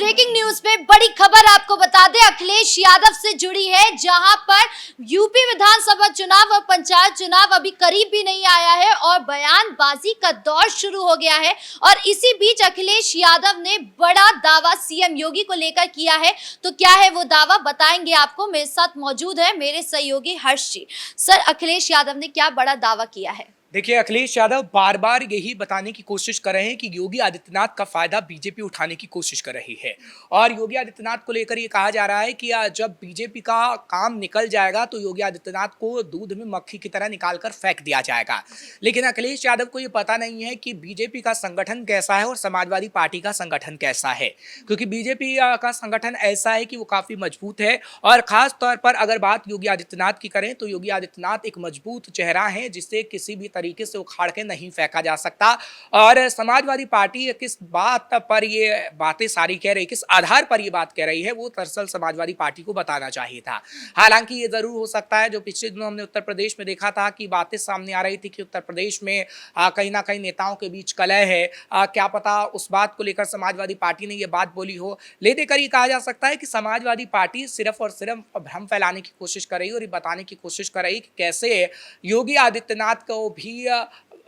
Breaking news पे बड़ी खबर आपको बता दें, अखिलेश यादव से जुड़ी है, जहां पर यूपी विधानसभा चुनाव और पंचायत चुनाव अभी करीब भी नहीं आया है और बयानबाजी का दौर शुरू हो गया है। और इसी बीच अखिलेश यादव ने बड़ा दावा सीएम योगी को लेकर किया है। तो क्या है वो दावा, बताएंगे आपको। मेरे साथ मौजूद है मेरे सहयोगी हर्ष जी। सर, अखिलेश यादव ने क्या बड़ा दावा किया है? देखिए, अखिलेश यादव बार बार यही बताने की कोशिश कर रहे हैं कि योगी आदित्यनाथ का फायदा बीजेपी उठाने की कोशिश कर रही है। और योगी आदित्यनाथ को लेकर ये कहा जा रहा है कि जब बीजेपी का काम निकल जाएगा तो योगी आदित्यनाथ को दूध में मक्खी की तरह निकालकर फेंक दिया जाएगा। लेकिन अखिलेश यादव को ये पता नहीं है कि बीजेपी का संगठन कैसा है और समाजवादी पार्टी का संगठन कैसा है, क्योंकि बीजेपी का संगठन ऐसा है कि वो काफी मजबूत है। और खास तौर पर अगर बात योगी आदित्यनाथ की करें तो योगी आदित्यनाथ एक मजबूत चेहरा है जिसे किसी भी तरीके से उखाड़ के नहीं फेंका जा सकता। और समाजवादी पार्टी किस बात पर ये बातें सारी कह रही, किस आधार पर ये बात कह रही है, वो दरअसल समाजवादी पार्टी को बताना चाहिए था। हालांकि ये जरूर हो सकता है, जो पिछले दिनों हमने उत्तर प्रदेश में देखा था कि बातें सामने आ रही थी कि उत्तर प्रदेश में कहीं ना कहीं नेताओं के बीच कलह है। क्या पता उस बात को लेकर समाजवादी पार्टी ने ये बात बोली हो। ले देकर ये कहा जा सकता है कि समाजवादी पार्टी सिर्फ और सिर्फ भ्रम फैलाने की कोशिश कर रही है और ये बताने की कोशिश कर रही है कि कैसे योगी आदित्यनाथ को भी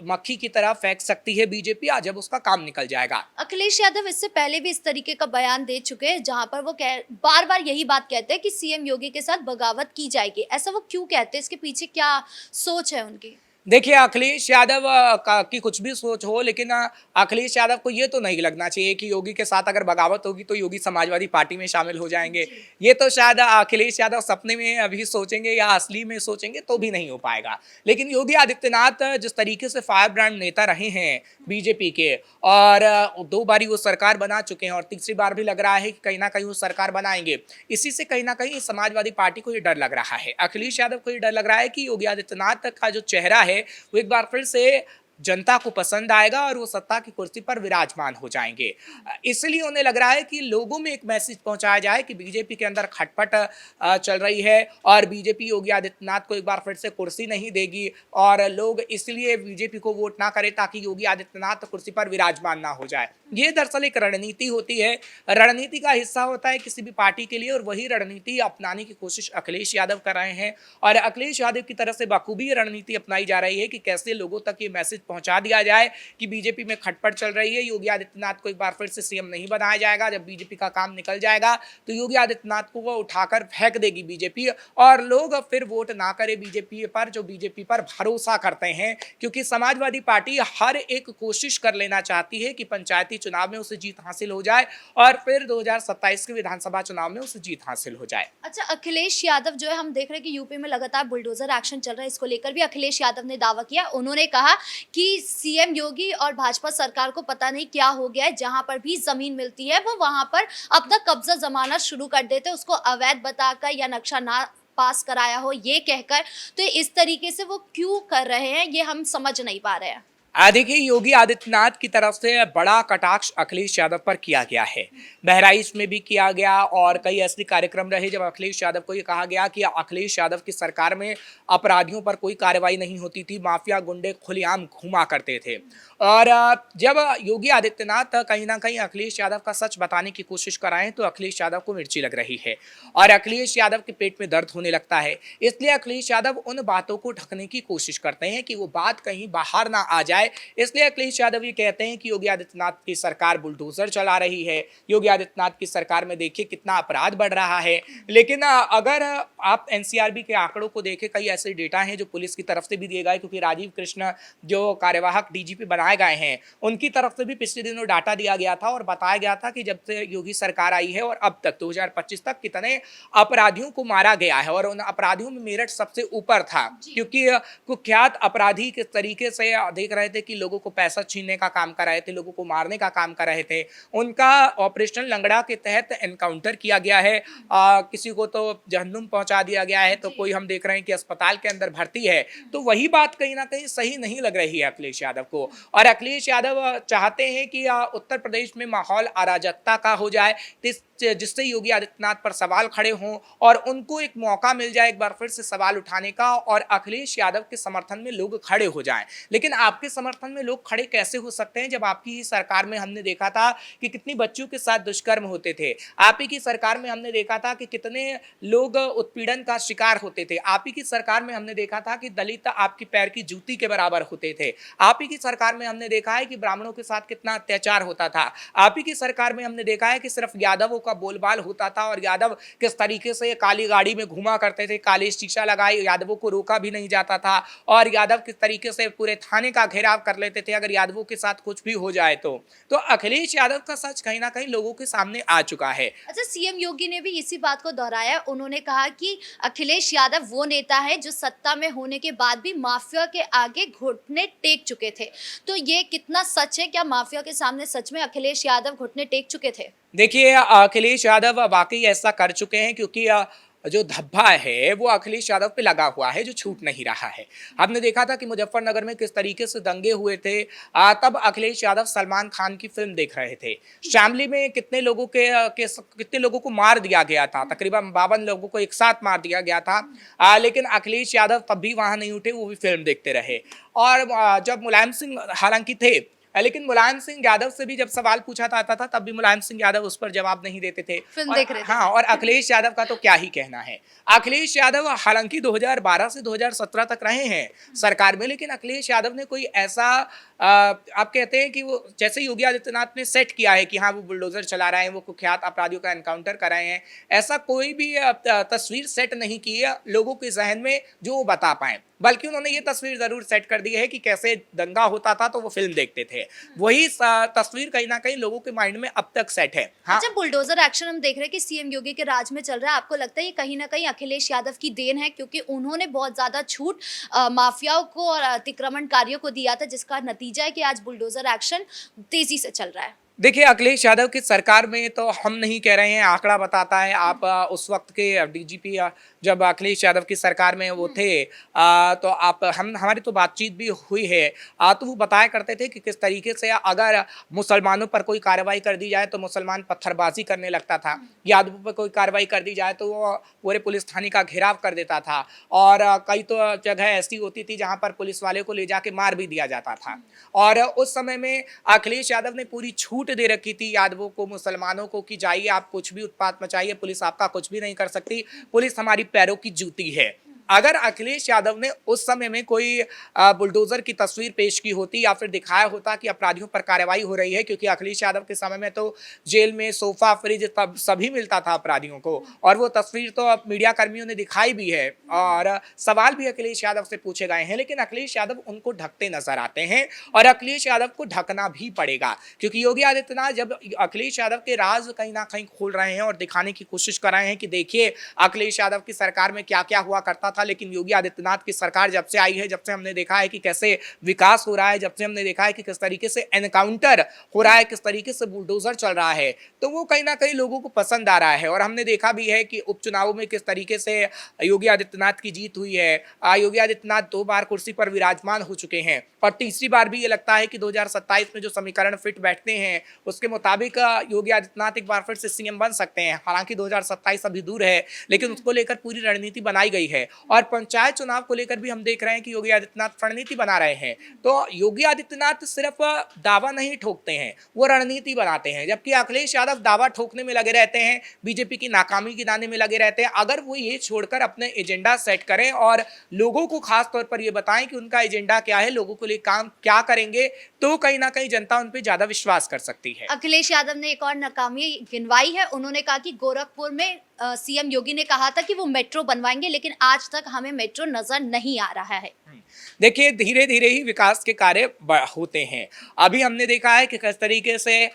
मक्खी की तरह फेंक सकती है बीजेपी जब उसका काम निकल जाएगा। अखिलेश यादव इससे पहले भी इस तरीके का बयान दे चुके हैं, जहां पर वो बार बार यही बात कहते हैं कि सीएम योगी के साथ बगावत की जाएगी। ऐसा वो क्यों कहते हैं? इसके पीछे क्या सोच है उनकी? देखिए, अखिलेश यादव की कुछ भी सोच हो, लेकिन अखिलेश यादव को ये तो नहीं लगना चाहिए कि योगी के साथ अगर बगावत होगी तो योगी समाजवादी पार्टी में शामिल हो जाएंगे। ये तो शायद अखिलेश यादव सपने में अभी सोचेंगे या असली में सोचेंगे तो भी नहीं हो पाएगा। लेकिन योगी आदित्यनाथ जिस तरीके से फायर ब्रांड नेता रहे हैं बीजेपी के, और 2 बारी वो सरकार बना चुके हैं और तीसरी बार भी लग रहा है कि कहीं ना कहीं वो सरकार बनाएंगे, इसी से कहीं ना कहीं समाजवादी पार्टी को ये डर लग रहा है। अखिलेश यादव को ये डर लग रहा है कि योगी आदित्यनाथ का जो चेहरा है वो एक बार फिर से जनता को पसंद आएगा और वो सत्ता की कुर्सी पर विराजमान हो जाएंगे। इसलिए उन्हें लग रहा है कि लोगों में एक मैसेज पहुंचाया जाए कि बीजेपी के अंदर खटपट चल रही है और बीजेपी योगी आदित्यनाथ को एक बार फिर से कुर्सी नहीं देगी और लोग इसलिए बीजेपी को वोट ना करें ताकि योगी आदित्यनाथ कुर्सी पर विराजमान ना हो जाए। ये दरअसल एक रणनीति होती है, रणनीति का हिस्सा होता है किसी भी पार्टी के लिए, और वही रणनीति अपनाने की कोशिश अखिलेश यादव कर रहे हैं। और अखिलेश यादव की तरफ से बखूबी रणनीति अपनाई जा रही है कि कैसे लोगों तक ये मैसेज पहुंचा दिया जाए कि बीजेपी में खटपट चल रही है, योगी आदित्यनाथ को एक बार फिर से सीएम नहीं बनाया जाएगा। जब बीजेपी का काम निकल जाएगा तो योगी आदित्यनाथ को वो उठाकर फेंक देगी बीजेपी और लोग फिर वोट ना करें बीजेपी पर, जो बीजेपी पर भरोसा करते हैं। क्योंकि समाजवादी पार्टी हर एक कोशिश कर लेना चाहती है कि पंचायती चुनाव में उसे जीत हासिल हो जाए और फिर 2027 के विधानसभा चुनाव में उसे जीत हासिल हो जाए। अच्छा, अखिलेश यादव जो है, हम देख रहे हैं कि यूपी में लगातार बुलडोजर एक्शन चल रहा है। इसको लेकर भी अखिलेश यादव ने दावा किया। उन्होंने कहा कि सीएम योगी और भाजपा सरकार को पता नहीं क्या हो गया है, जहां पर भी जमीन मिलती है वो वहां पर अपना कब्जा जमाना शुरू कर देते, उसको अवैध बताकर या नक्शा ना पास कराया हो ये कहकर। तो इस तरीके से वो क्यों कर रहे हैं, ये हम समझ नहीं पा रहे हैं। देखिए, योगी आदित्यनाथ की तरफ से बड़ा कटाक्ष अखिलेश यादव पर किया गया है। बहराइच में भी किया गया और कई ऐसे कार्यक्रम रहे जब अखिलेश यादव को ये कहा गया कि अखिलेश यादव की सरकार में अपराधियों पर कोई कार्रवाई नहीं होती थी, माफिया गुंडे खुलेआम घुमा करते थे। और जब योगी आदित्यनाथ कहीं ना कहीं अखिलेश यादव का सच बताने की कोशिश कराएं तो अखिलेश यादव को मिर्ची लग रही है और अखिलेश यादव के पेट में दर्द होने लगता है। इसलिए अखिलेश यादव उन बातों को ढकने की कोशिश करते हैं कि वो बात कहीं बाहर ना आ जाए। इसलिए अखिलेश यादव ये कहते हैं कि योगी आदित्यनाथ की सरकार बुलडोजर चला रही है, योगी आदित्यनाथ की सरकार में देखिए कितना अपराध बढ़ रहा है। लेकिन अगर आप एनसीआरबी के आंकड़ों को देखें, कई ऐसे डेटा हैं जो पुलिस की तरफ से भी दिए गए, क्योंकि राजीव कृष्ण जो कार्यवाहक डीजीपी बनाए गए हैं उनकी तरफ से भी पिछले दिनों डाटा दिया गया था और बताया गया था कि जब से योगी सरकार आई है और अब तक 2025 तक कितने अपराधियों को मारा गया है। और उन अपराधियों में मेरठ सबसे ऊपर था, क्योंकि कुख्यात अपराधी किस तरीके से देख रहे थे कि लोगों को पैसा छीनने का काम कर रहे थे, लोगों को मारने का काम कर रहे थे। उनका ऑपरेशन लंगड़ा के तहत एनकाउंटर किया गया है। किसी को तो जहन्नुम पहुंचा दिया गया है, तो कोई हम देख रहे हैं कि अस्पताल के अंदर भर्ती है। तो वही बात कहीं ना कहीं सही नहीं लग रही है अखिलेश यादव को। और अखिलेश यादव चाहते हैं कि उत्तर प्रदेश में माहौल अराजकता का हो जाए, जिससे योगी आदित्यनाथ पर सवाल खड़े हों और उनको एक मौका मिल जाए एक बार फिर से सवाल उठाने का और अखिलेश यादव के समर्थन में लोग खड़े हो जाएं। लेकिन आपके समर्थन में लोग खड़े कैसे हो सकते हैं जब आपकी ही सरकार में हमने देखा था कि कितनी बच्चियों के साथ दुष्कर्म होते थे। आप ही की सरकार में हमने देखा था कि कितने लोग उत्पीड़न का शिकार होते थे। आप ही की सरकार में हमने देखा था कि दलित आपकी पैर की जूती के बराबर होते थे। आप ही की सरकार में हमने देखा है कि ब्राह्मणों के साथ कितना अत्याचार होता था। आप ही की सरकार में हमने देखा है कि सिर्फ यादवों का बोलबाल होता था और यादव किस तरीके से काली गाड़ी में घुमा करते थे, काली शीशा लगाई, यादवों को रोका भी नहीं जाता था और यादव किस तरीके से पूरे थाने का घेराव कर लेते थे अगर यादवों के साथ कुछ भी हो जाए तो अखिलेश यादव का सच कहीं ना कहीं लोगों के सामने आ चुका है। अच्छा, सीएम योगी ने भी इसी बात को दोहराया। उन्होंने कहा कि अखिलेश यादव वो नेता है जो सत्ता में होने के बाद भी माफिया के आगे घुटने टेक चुके थे। तो ये कितना सच है? क्या माफिया के सामने सच में अखिलेश यादव घुटने टेक चुके थे? देखिए, अखिलेश यादव वाकई ऐसा कर चुके हैं क्योंकि जो धब्बा है वो अखिलेश यादव पे लगा हुआ है जो छूट नहीं रहा है। हमने देखा था कि मुजफ्फरनगर में किस तरीके से दंगे हुए थे, तब अखिलेश यादव सलमान खान की फिल्म देख रहे थे। शामली में कितने लोगों कितने लोगों को मार दिया गया था, तकरीबन 52 लोगों को एक साथ मार दिया गया था, लेकिन अखिलेश यादव तब भी वहां नहीं उठे, वो भी फिल्म देखते रहे। और जब मुलायम सिंह हालांकि थे, लेकिन मुलायम सिंह यादव से भी जब सवाल पूछा जाता था तब भी मुलायम सिंह यादव उस पर जवाब नहीं देते थे। फिल्म देख रहे थे। हाँ, और अखिलेश यादव का तो क्या ही कहना है। अखिलेश यादव हालांकि 2012 से 2017 तक रहे हैं सरकार में, लेकिन अखिलेश यादव ने कोई ऐसा आप कहते हैं कि वो जैसे योगी आदित्यनाथ ने सेट किया है कि हाँ वो बुलडोजर चला रहे हैं, वो कुख्यात अपराधियों का एनकाउंटर कर रहे हैं, ऐसा कोई भी तस्वीर सेट नहीं की है लोगों के जहन में जो वो बता पाए। बल्कि उन्होंने ये तस्वीर जरूर सेट कर दी है कि कैसे दंगा होता था तो वो फिल्म देखते थे। वही तस्वीर कहीं ना कहीं लोगों के माइंड में अब तक सेट है। हाँ, अच्छा, बुलडोजर एक्शन हम देख रहे हैं कि सीएम योगी के राज में चल रहा है। आपको लगता है ये कहीं ना कहीं अखिलेश यादव की देन है, क्योंकि उन्होंने बहुत ज्यादा छूट माफियाओं को और अतिक्रमणकारियों को दिया था, जिसका नतीजा है कि आज बुलडोजर एक्शन तेजी से चल रहा है। देखिए, अखिलेश यादव की सरकार में तो हम नहीं कह रहे हैं, आंकड़ा बताता है। आप उस वक्त के डीजीपी जब अखिलेश यादव की सरकार में वो थे, तो आप हमारी तो बातचीत भी हुई है, तो वो बताया करते थे कि किस तरीके से अगर मुसलमानों पर कोई कार्रवाई कर दी जाए तो मुसलमान पत्थरबाजी करने लगता था, यादवों पर कोई कार्रवाई कर दी जाए तो वो पूरे पुलिस थाने का घेराव कर देता था, और कई तो जगह ऐसी होती थी जहाँ पर पुलिस वाले को ले जाके मार भी दिया जाता था। और उस समय में अखिलेश यादव ने पूरी छूट दे रखी थी यादवों को, मुसलमानों को, कि जाइए आप कुछ भी उत्पात मचाइए, पुलिस आपका कुछ भी नहीं कर सकती, पुलिस हमारी पैरों की जूती है। अगर अखिलेश यादव ने उस समय में कोई बुलडोजर की तस्वीर पेश की होती या फिर दिखाया होता कि अपराधियों पर कार्रवाई हो रही है, क्योंकि अखिलेश यादव के समय में तो जेल में सोफा, फ्रिज तब सभी मिलता था अपराधियों को, और वो तस्वीर तो अब मीडिया कर्मियों ने दिखाई भी है और सवाल भी अखिलेश यादव से पूछे गए हैं, लेकिन अखिलेश यादव उनको ढकते नजर आते हैं और अखिलेश यादव को ढकना भी पड़ेगा, क्योंकि योगी आदित्यनाथ जब अखिलेश यादव के राज कहीं ना कहीं खोल रहे हैं और दिखाने की कोशिश कर रहे हैं कि देखिए अखिलेश यादव की सरकार में क्या क्या हुआ करता था, लेकिन योगी आदित्यनाथ की सरकार जब से आई है, जब से हमने देखा है कि कैसे विकास हो रहा है, जब से हमने देखा है कि किस तरीके से एनकाउंटर हो रहा है, किस तरीके से बुलडोजर चल रहा है, तो वो कहीं ना कहीं लोगों को पसंद आ रहा है। और हमने देखा भी है कि उपचुनावों में किस तरीके से योगी आदित्यनाथ की जीत हुई है। योगी आदित्यनाथ 2 बार कुर्सी पर विराजमान हो चुके हैं और तीसरी बार भी ये लगता है कि 2027 में जो समीकरण फिट बैठते हैं उसके मुताबिक योगी आदित्यनाथ एक बार फिर से सीएम बन सकते हैं। हालांकि 2027 अभी दूर है, लेकिन उसको लेकर पूरी रणनीति बनाई गई है। और पंचायत चुनाव को लेकर भी हम देख रहे हैं कि योगी आदित्यनाथ रणनीति बना रहे हैं। तो योगी आदित्यनाथ सिर्फ दावा नहीं ठोकते हैं, वो रणनीति बनाते हैं, जबकि अखिलेश यादव दावा ठोकने में लगे रहते हैं, बीजेपी की नाकामी गिनाने में लगे रहते हैं। अगर वो ये छोड़कर अपने एजेंडा सेट करें और लोगों को खास तौर पर ये बताएं कि उनका एजेंडा क्या है, लोगों के लिए काम क्या करेंगे, तो कहीं ना कहीं जनता उन पर ज्यादा विश्वास कर सकती है। अखिलेश यादव ने एक और नाकामी गिनवाई है। उन्होंने कहा कि गोरखपुर में सीएम योगी ने कहा था कि वो मेट्रो बनवाएंगे, लेकिन आज तक हमें मेट्रो नजर नहीं आ रहा है। देखिए, धीरे धीरे ही विकास के कार्य होते हैं। अभी हमने देखा है कि किस तरीके से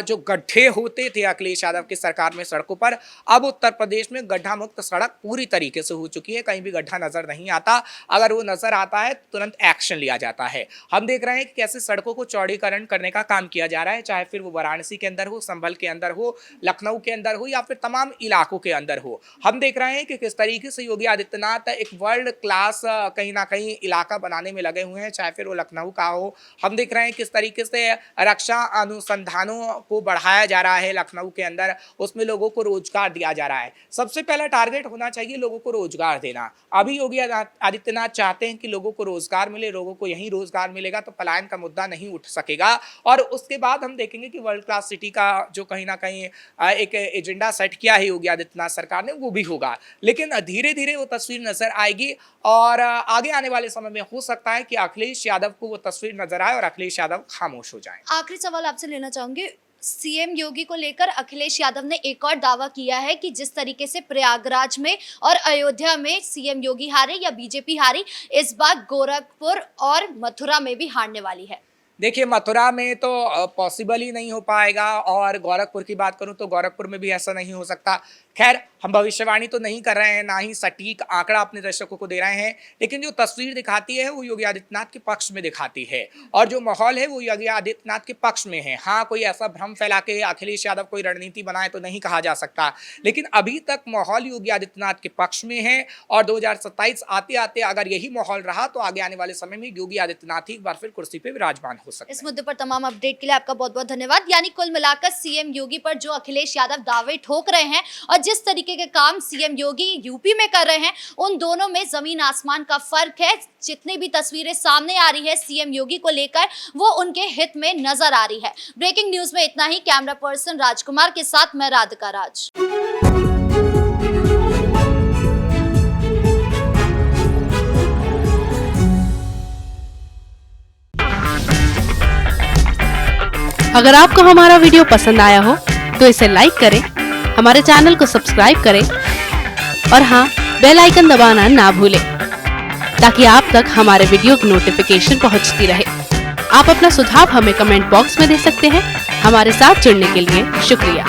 जो गड्ढे होते थे अखिलेश यादव की सरकार में सड़कों पर, अब उत्तर प्रदेश में गड्ढा मुक्त सड़क पूरी तरीके से हो चुकी है। कहीं भी गड्ढा नजर नहीं आता, अगर वो नजर आता है तुरंत एक्शन लिया जाता है। हम देख रहे हैं कि कैसे सड़कों को चौड़ीकरण करने का काम किया जा रहा है, चाहे फिर वो वाराणसी के अंदर हो, संभल के अंदर हो, लखनऊ के अंदर हो, या फिर तमाम इलाकों के अंदर हो। हम देख रहे हैं कि किस तरीके से योगी आदित्यनाथ एक वर्ल्ड क्लास कहीं ना कहीं इलाका बनाने में लगे हुए हैं, चाहे फिर वो लखनऊ का हो। हम देख रहे हैं किस तरीके से रक्षा अनुसंधान दुकानों को बढ़ाया जा रहा है लखनऊ के अंदर, उसमें लोगों को रोजगार दिया जा रहा है। सबसे पहला टारगेट होना चाहिए लोगों को रोजगार देना। अभी योगी आदित्यनाथ चाहते हैं कि लोगों को रोजगार मिले, लोगों को यहीं रोजगार मिलेगा तो पलायन का मुद्दा नहीं उठ सकेगा, और उसके बाद हम देखेंगे कि वर्ल्ड क्लास सिटी का जो कहीं ना कहीं एक एजेंडा सेट किया है योगी आदित्यनाथ सरकार ने, वो भी होगा। लेकिन धीरे धीरे वो तस्वीर नजर आएगी और आगे आने वाले समय में हो सकता है कि अखिलेश यादव को वो तस्वीर नजर आए और अखिलेश यादव खामोश हो जाएं। आखिरी सवाल आपसे लेना चाहूंगी, सीएम योगी को लेकर अखिलेश यादव ने एक और दावा किया है कि जिस तरीके से प्रयागराज में और अयोध्या में सीएम योगी हारे या बीजेपी हारी, इस बार गोरखपुर और मथुरा में भी हारने वाली है। देखिए, मथुरा में तो पॉसिबल ही नहीं हो पाएगा, और गोरखपुर की बात करूं तो गोरखपुर में भी ऐसा नहीं हो सकता। खैर, हम भविष्यवाणी तो नहीं कर रहे हैं, ना ही सटीक आंकड़ा अपने दर्शकों को दे रहे हैं, लेकिन जो तस्वीर दिखाती है वो योगी आदित्यनाथ के पक्ष में दिखाती है, और जो माहौल है वो योगी आदित्यनाथ के पक्ष में है। हाँ, कोई ऐसा भ्रम फैला के अखिलेश यादव कोई रणनीति बनाए तो नहीं कहा जा सकता, लेकिन अभी तक माहौल योगी आदित्यनाथ के पक्ष में है, और 2027 आते आते अगर यही माहौल रहा तो आगे आने वाले समय में योगी आदित्यनाथ ही एक बार फिर कुर्सी पे विराजमान हो सकते हैं। इस मुद्दे पर तमाम अपडेट के लिए आपका बहुत बहुत धन्यवाद। यानी कुल मिलाकर सीएम योगी पर जो अखिलेश यादव दावे ठोक रहे हैं और जिस तरीके के काम सीएम योगी यूपी में कर रहे हैं, उन दोनों में जमीन आसमान का फर्क है। जितनी भी तस्वीरें सामने आ रही है सीएम योगी को लेकर, वो उनके हित में नजर आ रही है। ब्रेकिंग न्यूज में इतना ही। कैमरा पर्सन राजकुमार के साथ मैं राधिका राज। अगर आपको हमारा वीडियो पसंद आया हो तो इसे लाइक करें, हमारे चैनल को सब्सक्राइब करें और हाँ, बेल आइकन दबाना ना भूलें ताकि आप तक हमारे वीडियो की नोटिफिकेशन पहुंचती रहे। आप अपना सुझाव हमें कमेंट बॉक्स में दे सकते हैं। हमारे साथ जुड़ने के लिए शुक्रिया।